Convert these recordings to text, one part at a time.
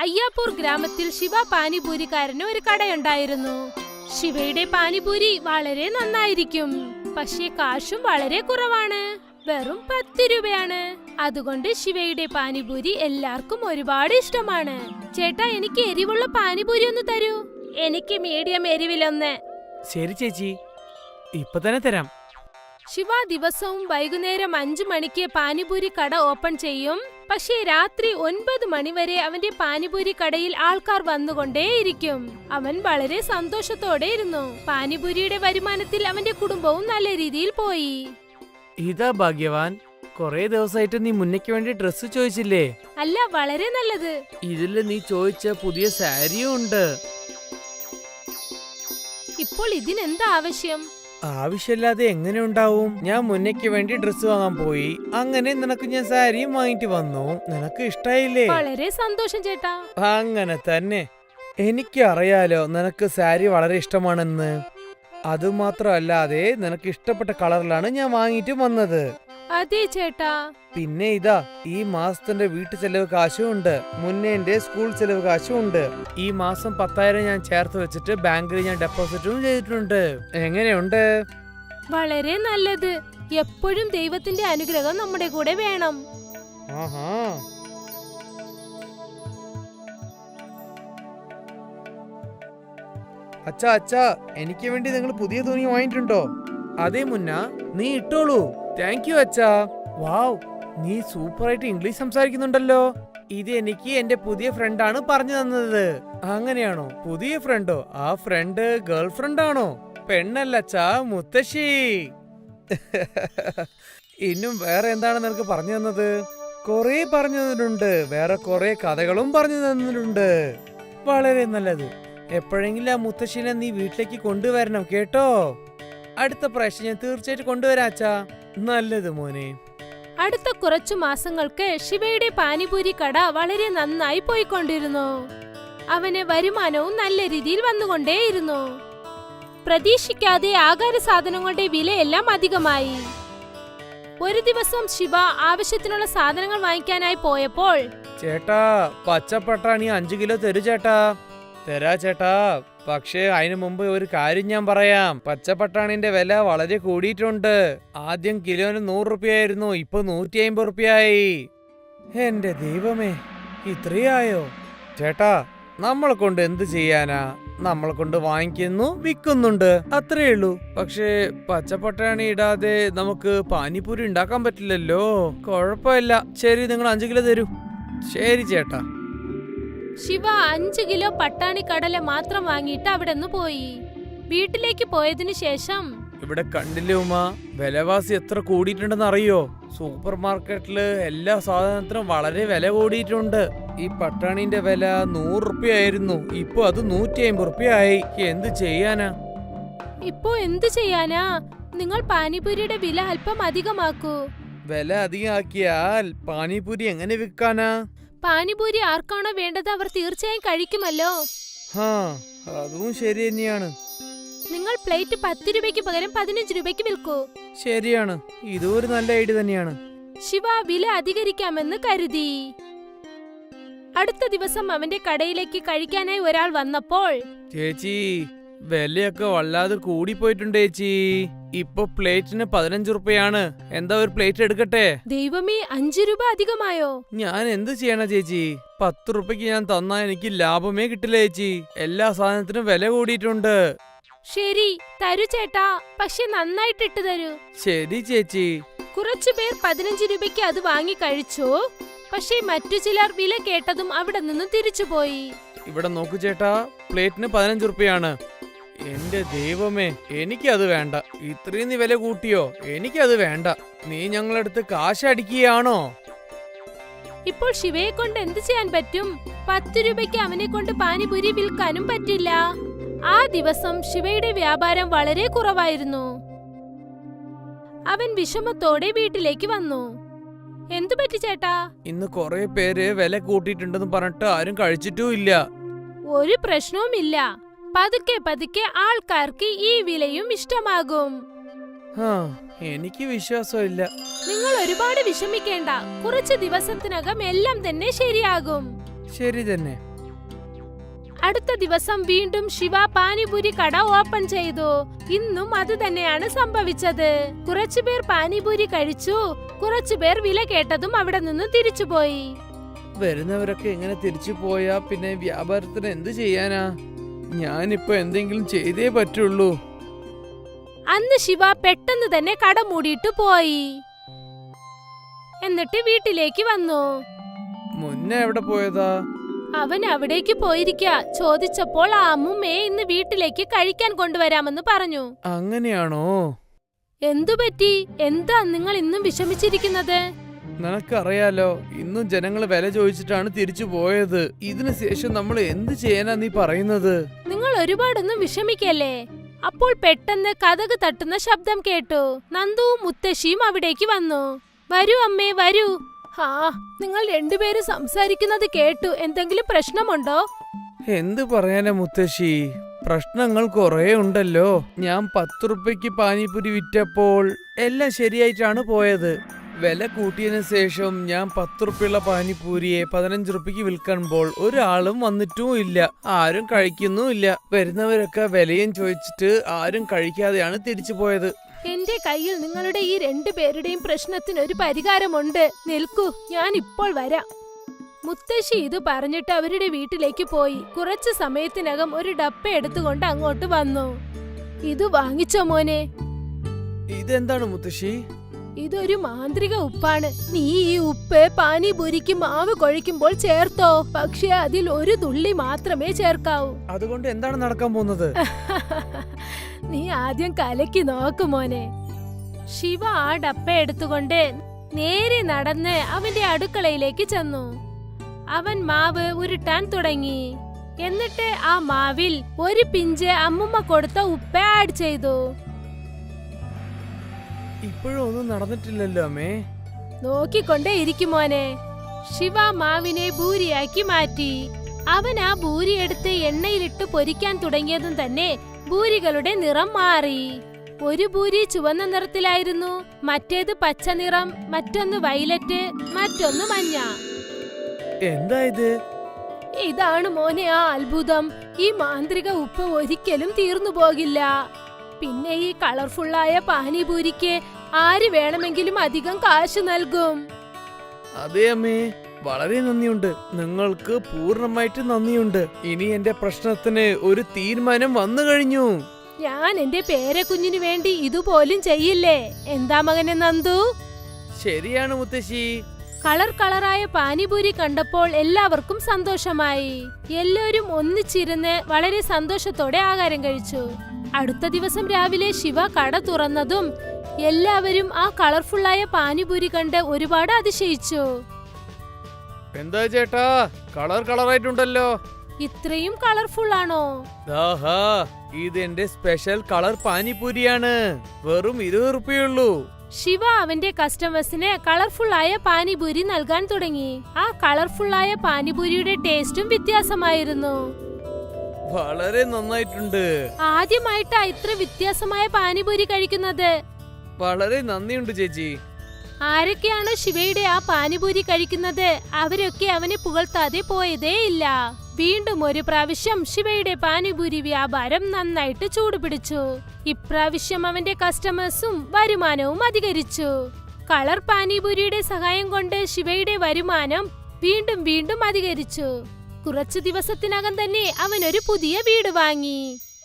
അയ്യാപ്പൂർ ഗ്രാമത്തിൽ ശിവ പാനിപൂരിക്കാരന് ഒരു കടയുണ്ടായിരുന്നു. ശിവയുടെ പാനിപൂരി വളരെ നന്നായിരിക്കും, പക്ഷേ കാശും വളരെ കുറവാണ്. വെറും 10 രൂപയാണ്. അതുകൊണ്ട് ശിവയുടെ പാനിപൂരി എല്ലാവർക്കും ഒരുപാട് ഇഷ്ടമാണ്. ചേട്ടാ, എനിക്ക് എരിവുള്ള പാനിപൂരി ഒന്ന് തരൂ. എനിക്ക് മീഡിയം എരിവിലൊന്ന്. ശരി ചേച്ചി, ഇപ്പൊ തന്നെ തരാം. ശിവ ദിവസവും വൈകുന്നേരം 5 മണിക്ക് പാനിപൂരി കട ഓപ്പൺ ചെയ്യും. പക്ഷേ രാത്രി 9 മണി വരെ അവന്റെ പാനിപൂരി കടയിൽ ആൾക്കാർ വന്നുകൊണ്ടേയിരിക്കും. അവൻ വളരെ സന്തോഷത്തോടെ ഇരുന്നു. പാനിപൂരിയുടെ വരുമാനത്തിൽ അവന്റെ കുടുംബവും നല്ല രീതിയിൽ പോയി. ഇതാ ഭാഗ്യവാൻ, കൊറേ ദിവസമായിട്ട് നീ മുന്നയ്ക്ക് വേണ്ടി ഡ്രസ് ചോദിച്ചില്ലേ? അല്ല, വളരെ നല്ലത്. ഇതില് നീ ചോദിച്ച പുതിയ സാരിയും ഉണ്ട്. ഇപ്പോൾ ഇതിനെന്താ ആവശ്യം? ആവശ്യമില്ലാതെ എങ്ങനെ ഉണ്ടാവും? ഞാൻ മുന്നയ്ക്ക് വേണ്ടി ഡ്രസ് വാങ്ങാൻ പോയി, അങ്ങനെ നിനക്ക് ഞാൻ സാരിയും വാങ്ങിട്ട് വന്നു. നിനക്ക് ഇഷ്ടായില്ലേ? വളരെ സന്തോഷം ചേട്ടാ. അങ്ങനെ തന്നെ. എനിക്ക് അറിയാലോ നിനക്ക് സാരി വളരെ ഇഷ്ടമാണെന്ന്. അതുമാത്രമല്ലാതെ നിനക്ക് ഇഷ്ടപ്പെട്ട കളറിലാണ് ഞാൻ വാങ്ങിട്ട് വന്നത്. അതെ ചേട്ടാ. പിന്നെ ഇതാ, ഈ മാസത്തിന്റെ വീട്ടു ചെലവ് കാശും ഉണ്ട്, മുന്നേ എന്റെ സ്കൂൾ ചെലവ് കാശും ഉണ്ട്. ഈ മാസം 10,000 ഞാൻ ചേർത്ത് വെച്ചിട്ട് ബാങ്കിൽ ഞാൻ ഡെപ്പോസിറ്റും ചെയ്തിട്ടുണ്ട്. എങ്ങനെയുണ്ട്? വളരെ നല്ലത്. എപ്പോഴും ദൈവത്തിന്റെ അനുഗ്രഹം നമ്മുടെ കൂടെ വേണം. ആഹാ. അച്ഛാ അച്ഛാ, എനിക്ക് വേണ്ടി നിങ്ങൾ പുതിയ തുണി വാങ്ങിയിട്ടുണ്ടോ? അതേ മുന്ന, നീ ഇട്ടോളൂ. താങ്ക് യു അച്ഛാ. വാവ്, നീ സൂപ്പറായിട്ട് ഇംഗ്ലീഷ് സംസാരിക്കുന്നുണ്ടല്ലോ. ഇത് എനിക്ക് എന്റെ പുതിയ ഫ്രണ്ടാണ് പറഞ്ഞു തന്നത്. അങ്ങനെയാണോ? പുതിയ ഫ്രണ്ടോ? ആ ഫ്രണ്ട് ഗേൾ ഫ്രണ്ട് ആണോ? പെണ്ണല്ലച്ചാ, മുത്തശ്ശി. ഇന്നും വേറെ എന്താണ് നിനക്ക് പറഞ്ഞു തന്നത്? കൊറേ പറഞ്ഞു തന്നിട്ടുണ്ട്, വേറെ കൊറേ കഥകളും പറഞ്ഞു തന്നിട്ടുണ്ട്. വളരെ നല്ലത്. എപ്പോഴെങ്കിലും ആ മുത്തശ്ശിനെ നീ വീട്ടിലേക്ക് കൊണ്ടുവരണം കേട്ടോ. അടുത്ത പ്രാവശ്യം ഞാൻ തീർച്ചയായിട്ടും കൊണ്ടുവരാം അച്ഛാ. നല്ലത് മോനെ. അടുത്ത കുറച്ചു മാസങ്ങൾക്ക് ശിവയുടെ പാനിപൂരി കട വളരെ നന്നായി പോയിക്കൊണ്ടിരുന്നു. അവന് വരുമാനവും നല്ല രീതിയിൽ വന്നുകൊണ്ടേയിരുന്നു. പ്രതീക്ഷിക്കാതെ ആഹാര സാധനങ്ങളുടെ വിലയെല്ലാം അധികമായി. ഒരു ദിവസം ശിവ ആവശ്യത്തിനുള്ള സാധനങ്ങൾ വാങ്ങിക്കാനായി പോയപ്പോൾ, ചേട്ടാ, പച്ചപ്പട്ടാണി 5 കിലോ തരൂ ചേട്ടാ. തരാ ചേട്ടാ, പക്ഷേ അതിനു മുമ്പ് ഒരു കാര്യം ഞാൻ പറയാം. പച്ചപ്പട്ടാണിന്റെ വില വളരെ കൂടിയിട്ടുണ്ട്. ആദ്യം കിലോന് 100 രൂപയായിരുന്നു, ഇപ്പൊ 150 രൂപയായി. എന്റെ ദൈവമേ, ഇത്രയായോ? ചേട്ടാ, നമ്മളെ കൊണ്ട് എന്ത് ചെയ്യാനാ? നമ്മളെ കൊണ്ട് വാങ്ങിക്കുന്നു, വിൽക്കുന്നുണ്ട്, അത്രേ ഉള്ളൂ. പക്ഷേ പച്ചപ്പട്ടാണി ഇടാതെ നമുക്ക് പാനിപൂരി ഉണ്ടാക്കാൻ പറ്റില്ലല്ലോ. കുഴപ്പമില്ല, ശരി, നിങ്ങൾ 5 കിലോ തരൂ. ശരി ചേട്ടാ. ശിവ 5 കിലോ പട്ടാണി കടല മാത്രം വാങ്ങിയിട്ട് അവിടെ നിന്ന് പോയി. വീട്ടിലേക്ക് പോയതിനു ശേഷം, ഇവിടെ കണ്ടില്ലേ ഉമ്മ, വിലവാസി എത്ര കൂടിയിട്ടുണ്ടെന്ന് അറിയോ? സൂപ്പർ മാർക്കറ്റില് എല്ലാ സാധനത്തിനും വളരെ വില കൂടിയിട്ടുണ്ട്. ഈ പട്ടാണിന്റെ വില 100 രൂപയായിരുന്നു, ഇപ്പൊ അത് 150 രൂപയായി. എന്ത് ചെയ്യാനാ? ഇപ്പോ എന്ത് ചെയ്യാനാ? നിങ്ങൾ പാനിപൂരിയുടെ വില അല്പം അധികമാക്കൂ. വില അധികമാക്കിയാൽ പാനിപൂരി എങ്ങനെ വിൽക്കാനാ? പാനിപൂരി ആർക്കാണോ വേണ്ടത് അവർ തീർച്ചയായും കഴിക്കുമല്ലോ. ഹാ, അതും ശരി തന്നെയാണ്. നിങ്ങൾ പ്ലേറ്റ് 10 രൂപയ്ക്ക് പകരം 15 രൂപയ്ക്ക് വിൽക്കൂ. ശരിയാണ്, ഇതും ഒരു നല്ല ഐഡിയ തന്നെയാണ്. ശിവ വില അധികരിക്കാമെന്ന് കരുതി. അടുത്ത ദിവസം അവന്റെ കടയിലേക്ക് കഴിക്കാനായി ഒരാൾ വന്നപ്പോൾ, ചേച്ചി, വിലയൊക്കെ വല്ലാതെ കൂടിപ്പോയിട്ടുണ്ട് ചേച്ചി. ഇപ്പൊ പ്ലേറ്റിന് 15 രൂപയാണ്. എന്താ ഒരു പ്ലേറ്റ് എടുക്കട്ടെ? ദൈവമേ, 5 രൂപ അധികമായോ? ഞാൻ എന്ത് ചെയ്യണ ചേച്ചി? 10 രൂപയ്ക്ക് ഞാൻ തന്നാ എനിക്ക് ലാഭമേ കിട്ടില്ല ചേച്ചി. എല്ലാ സാധനത്തിനും വില കൂടിയിട്ടുണ്ട്. ശരി, തരൂ ചേട്ടാ, പക്ഷെ നന്നായിട്ടിട്ട് തരൂ. ശരി ചേച്ചി. കുറച്ചുപേർ 15 രൂപയ്ക്ക് അത് വാങ്ങി കഴിച്ചു. പക്ഷേ മറ്റു ചിലർ വില കേട്ടതും അവിടെ നിന്നും തിരിച്ചുപോയി. ഇവിടെ നോക്കൂ ചേട്ടാ, പ്ലേറ്റിന് 15 രൂപയാണ്. എന്റെ ദൈവമേ, എനിക്കത് വേണ്ട. ഇത്രയും നീ വില കൂട്ടിയോ? എനിക്കത് വേണ്ട. നീ ഞങ്ങളടുത്ത് കാശ് അടിക്കുകയാണോ? ഇപ്പോൾ ശിവയെ കൊണ്ട് എന്ത് ചെയ്യാൻ പറ്റും? 10 രൂപയ്ക്ക് അവനെ കൊണ്ട് പാനിപൂരി വിൽക്കാനും പറ്റില്ല. ആ ദിവസം ശിവയുടെ വ്യാപാരം വളരെ കുറവായിരുന്നു. അവൻ വിഷമത്തോടെ വീട്ടിലേക്ക് വന്നു. എന്തു പറ്റി ചേട്ടാ? ഇന്ന് കൊറേ പേര് വില കൂട്ടിയിട്ടുണ്ടെന്ന് പറഞ്ഞിട്ട് ആരും കഴിച്ചിട്ടും ഇല്ല. ഒരു പ്രശ്നവുമില്ല. പതുക്കെ പതുക്കെ ആൾക്കാർക്ക് ഈ വിലയും ഇഷ്ടമാകും. എനിക്ക് വിശ്വാസമില്ല. നിങ്ങൾ ഒരുപാട് വിഷമിക്കേണ്ട. കുറച്ച് ദിവസത്തിനകം എല്ലാം തന്നെ ശരിയാകും. ശരി തന്നെ. അടുത്ത ദിവസം വീണ്ടും ശിവ പാനിപൂരി കട ഓപ്പൺ ചെയ്തു. ഇന്നും അത് തന്നെയാണ് സംഭവിച്ചത്. കുറച്ചുപേർ പാനിപൂരി കഴിച്ചു, കുറച്ചുപേർ വില കേട്ടതും അവിടെ നിന്നും തിരിച്ചുപോയി. വരുന്നവരൊക്കെ എങ്ങനെ തിരിച്ചു പോയാ പിന്നെ വ്യാപാരത്തിന് എന്ത് ചെയ്യാനാ? ഞാനിപ്പോ എന്തെങ്കിലും ചെയ്തേ പറ്റുള്ളൂ. അന്ന് ശിവ പെട്ടെന്ന് തന്നെ കട മൂടിയിട്ട് പോയി. എന്നിട്ട് വീട്ടിലേക്ക് വന്നു. മുന്നേ എവിടെ പോയതാ? അവൻ അവിടേക്ക് പോയിരിക്ക. ചോദിച്ചപ്പോൾ ആ അമ്മുമ്മയെ ഇന്ന് വീട്ടിലേക്ക് കഴിക്കാൻ കൊണ്ടുവരാമെന്ന് പറഞ്ഞു. അങ്ങനെയാണോ? എന്തുപറ്റി? എന്താ നിങ്ങൾ ഇന്നും വിഷമിച്ചിരിക്കുന്നത്? നിനക്കറിയാലോ, ഇന്നും ജനങ്ങൾ വില ചോദിച്ചിട്ടാണ് തിരിച്ചു പോയത്. ഇതിനു ശേഷം നമ്മൾ എന്ത് ചെയ്യാനാ നീ പറയുന്നത്? നിങ്ങൾ ഒരുപാടൊന്നും വിഷമിക്കല്ലേ. അപ്പോൾ പെട്ടെന്ന് കതക് തട്ടുന്ന ശബ്ദം കേട്ടു. നന്ദുവും മുത്തശ്ശിയും അവിടേക്ക് വന്നു. വരൂ അമ്മേ, വരൂ. നിങ്ങൾ രണ്ടുപേരും സംസാരിക്കുന്നത് കേട്ടു. എന്തെങ്കിലും പ്രശ്നമുണ്ടോ? എന്ത് പറയാനാ മുത്തശ്ശി, പ്രശ്നങ്ങൾ കുറേ ഉണ്ടല്ലോ. ഞാൻ 10 രൂപയ്ക്ക് പാനിപൂരി വിറ്റപ്പോൾ എല്ലാം ശരിയായിട്ടാണ് പോയത്. വില കൂട്ടിയതിനു ശേഷം ഞാൻ 10 രൂപയുള്ള പാനിപൂരിയെ 15 രൂപയ്ക്ക് വിൽക്കുമ്പോൾ ഒരാളും വന്നിട്ടും ഇല്ല, ആരും കഴിക്കുന്നുമില്ല. വരുന്നവരൊക്കെ വിലയും ചോദിച്ചിട്ട് ആരും കഴിക്കാതെയാണ് തിരിച്ചു പോയത്. എന്റെ കയ്യിൽ നിങ്ങളുടെ ഈ രണ്ടുപേരുടെയും പ്രശ്നത്തിന് ഒരു പരിഹാരമുണ്ട്. നിൽക്കൂ, ഞാൻ ഇപ്പോൾ വരാം. മുത്തശ്ശി ഇത് പറഞ്ഞിട്ട് അവരുടെ വീട്ടിലേക്ക് പോയി. കുറച്ചു സമയത്തിനകം ഒരു ഡപ്പ എടുത്തുകൊണ്ട് അങ്ങോട്ട് വന്നു. ഇത് വാങ്ങിച്ചോ മോനെ. ഇതെന്താണ് മുത്തശ്ശി? ഇതൊരു മാന്ത്രിക ഉപ്പാണ്. നീ ഈ ഉപ്പ് പാനിപൂരിക്ക് മാവ് കുഴയ്ക്കുമ്പോൾ ചേർത്തോ. പക്ഷെ അതിൽ ഒരു തുള്ളി മാത്രമേ ചേർക്കാവൂ. അതുകൊണ്ട് എന്താണ് നടക്കാൻ പോകുന്നത്? നീ ആദ്യം കലക്കി നോക്ക് മോനെ. ശിവ ആ ഡപ്പ എടുത്തുകൊണ്ട് നേരെ നടന്ന് അവന്റെ അടുക്കളയിലേക്ക് ചെന്നു. അവൻ മാവ് ഉരുട്ടാൻ തുടങ്ങി. എന്നിട്ട് ആ മാവിൽ ഒരു പിഞ്ച് അമ്മുമ്മ കൊടുത്ത ഉപ്പ് ആഡ് ചെയ്തു. ഇപ്പോഴും ഒന്നും നടന്നിട്ടില്ലല്ലോ അമ്മേ. നോക്കിക്കൊണ്ടേ ഇരിക്കും മോനെ. ശിവ മാവിനെ ഭൂരിയാക്കി മാറ്റി. അവൻ ആ ഭൂരി എടുത്ത് എണ്ണയിലിട്ട് പൊരിക്കാൻ തുടങ്ങിയതും തന്നെ ഭൂരികളുടെ നിറം മാറി. ഒരു ഭൂരി ചുവന്ന നിറത്തിലായിരുന്നു, മറ്റേത് പച്ച നിറം, മറ്റൊന്ന് വയലറ്റ്, മറ്റൊന്ന് മഞ്ഞ. എന്താ ഇത്? ഇതാണ് മോനെ ആ അത്ഭുതം. ഈ മാന്ത്രിക ഉപ്പ് ഒരിക്കലും തീർന്നു പോകില്ല. പിന്നെ ഈ കളർഫുള്ളായ പാനിപൂരിക്ക് ആര് വേണമെങ്കിലും അധികം കാശ് നൽകും. അതെ അമ്മേ, വളരെ നന്ദിയുണ്ട്. നിങ്ങൾക്ക് പൂർണ്ണമായിട്ട് നന്ദിയുണ്ട്. ഇനി എന്റെ പ്രശ്നത്തിന് ഒരു തീരുമാനം വന്നു കഴിഞ്ഞു. ഞാൻ എന്റെ പേരക്കുഞ്ഞിനു വേണ്ടി ഇതുപോലും ചെയ്യില്ലേ? എന്താ മകനെ നന്ദു? ശരിയാണ് മുത്തശ്ശി. കളറായ പാനിപൂരി കണ്ടപ്പോൾ എല്ലാവർക്കും സന്തോഷമായി. എല്ലാവരും ഒന്നിച്ചിരുന്ന് വളരെ സന്തോഷത്തോടെ ആഹാരം കഴിച്ചു. അടുത്ത ദിവസം രാവിലെ ശിവ കട തുറന്നതും എല്ലാവരും ആ കളർഫുള്ളായ പാനിപൂരി കണ്ട് ഒരുപാട് അതിശയിച്ചു. എന്താ ചേട്ടാ, കളറായിട്ടുണ്ടല്ലോ. ഇത്രയും കളർഫുൾ ആണോ? ഇത് എന്റെ സ്പെഷ്യൽ കളർ പാനിപൂരിയാണ്. വെറും 20 രൂപയുള്ളൂ. ശിവ അവന്റെ കസ്റ്റമേഴ്സിന് കളർഫുൾ ആയ പാനിപൂരി നൽകാൻ തുടങ്ങി. ആ കളർഫുൾ ആയ പാനിപൂരിയുടെ ടേസ്റ്റും വ്യത്യാസമായിരുന്നു. വളരെ നന്നായിട്ടുണ്ട്. ആദ്യമായിട്ടാ ഇത്ര വ്യത്യാസമായ പാനിപൂരി കഴിക്കുന്നത്. വളരെ നന്ദിയുണ്ട് ചേച്ചി. ആരൊക്കെയാണോ ശിവയുടെ ആ പാനിപൂരി കഴിക്കുന്നത് അവരൊക്കെ അവനെ പുകഴ്ത്താതെ പോയതേ ഇല്ല. വീണ്ടും ഒരു പ്രാവശ്യം ശിവയുടെ പാനിപൂരി വ്യാപാരം നന്നായിട്ട് ചൂടുപിടിച്ചു. ഇപ്രാവശ്യം അവന്റെ കസ്റ്റമേഴ്സും വരുമാനവും അധികരിച്ചു. കളർ പാനിപൂരിയുടെ സഹായം കൊണ്ട് ശിവയുടെ വരുമാനം വീണ്ടും അധികരിച്ചു. കുറച്ചു ദിവസത്തിനകം തന്നെ അവൻ ഒരു പുതിയ വീട് വാങ്ങി.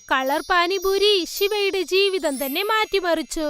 കളർ പാനിപൂരി ശിവയുടെ ജീവിതം തന്നെ മാറ്റിമറിച്ചു.